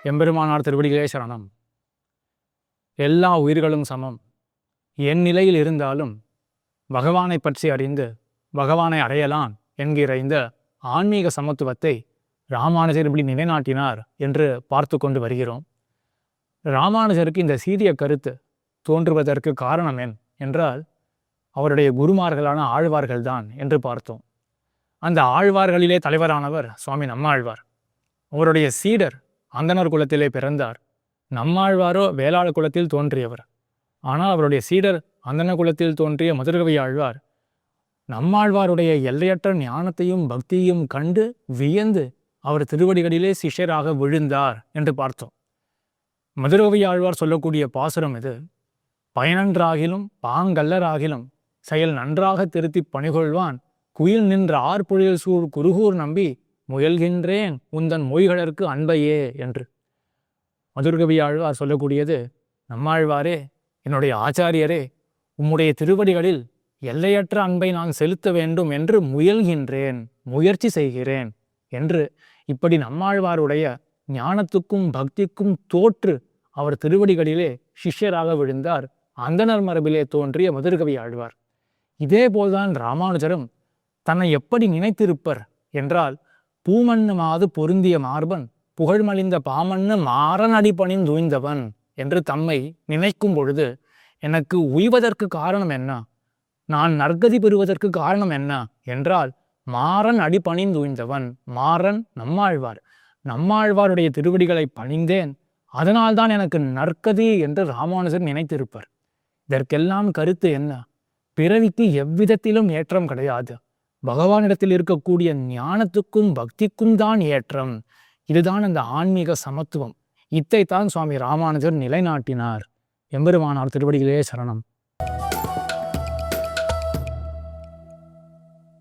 எம்பெருமானார் திருவடிகளே சரணம். எல்லா உயிர்களும் சமம். என் நிலையில் இருந்தாலும் பகவானை பற்றி அறிந்து பகவானை அடையலாம் என்கிற இந்த ஆன்மீக சமத்துவத்தை ராமானுஜர் இப்படி நிலைநாட்டினார் என்று பார்த்து கொண்டு வருகிறோம். ராமானுஜருக்கு இந்த சீரிய கருத்து தோன்றுவதற்கு காரணம் என்றால் அவருடைய குருமார்களான ஆழ்வார்கள்தான் என்று பார்த்தோம். அந்த ஆழ்வார்களிலே தலைவரானவர் சுவாமி நம்மாழ்வார். அவருடைய சீடர் அந்தணர் குலத்திலே பிறந்தார். நம்மாழ்வாரோ வேளாள குலத்தில் தோன்றியவர். ஆனால் அவருடைய சீடர் அந்தண குலத்தில் தோன்றிய மதுரகவி ஆழ்வார் நம்மாழ்வாருடைய எல்லையற்ற ஞானத்தையும் பக்தியையும் கண்டு வியந்து அவர் திருவடிகளிலே சிஷ்யராக விழுந்தார் என்று பார்த்தோம். மதுரகவி ஆழ்வார் சொல்லக்கூடிய பாசுரம் இது. பயனன்றாகிலும் பாங்கல்லராகிலும் செயல் நன்றாக திருத்தி பணிகொள்வான் குயில் நின்ற ஆர்பொழில் சூழ் குருகூர் நம்பி முயல்கின்றேன் உந்தன் மொய்களற்கு அன்பையே என்று. மதுரகவி ஆழ்வார் சொல்லக்கூடியது, நம்மாழ்வாரே, என்னுடைய ஆச்சாரியரே, உம்முடைய திருவடிகளில் எல்லையற்ற அன்பை நான் செலுத்த வேண்டும் என்று முயல்கின்றேன், முயற்சி செய்கிறேன் என்று. இப்படி நம்மாழ்வாருடைய ஞானத்துக்கும் பக்திக்கும் தோற்று அவர் திருவடிகளிலே சிஷ்யராக விழுந்தார் அந்தணர் மரபிலே தோன்றிய மதுரகவி ஆழ்வார். இதே போல்தான் ராமானுஜரும் தன்னை எப்படி நினைத்திருப்பர் என்றால், பூமண்ணு மாது பொருந்திய மார்பன் புகழ்மலிந்த பாமண்ணு மாறன் அடிபணின் தூய்ந்தவன் என்று தம்மை நினைக்கும் பொழுது, எனக்கு உய்வதற்கு காரணம் என்ன, நான் நற்கதி பெறுவதற்கு காரணம் என்ன என்றால், மாறன் அடிபணின் தூய்ந்தவன். மாறன் நம்மாழ்வார். நம்மாழ்வாருடைய திருவடிகளை பணிந்தேன், அதனால்தான் எனக்கு நற்கதி என்று ராமானுஜர் நினைத்திருப்பர். இதற்கெல்லாம் கருத்து என்ன? பிறவிக்கு எவ்விதத்திலும் ஏற்றம் கிடையாது. பகவானிடத்தில் இருக்கக்கூடிய ஞானத்துக்கும் பக்திக்கும் தான் ஏற்றம். இதுதான் அந்த ஆன்மீக சமத்துவம். இதைத்தான் சுவாமி ராமானுஜர் நிலைநாட்டினார். எம்பெருமானார் திருவடிகளே சரணம்.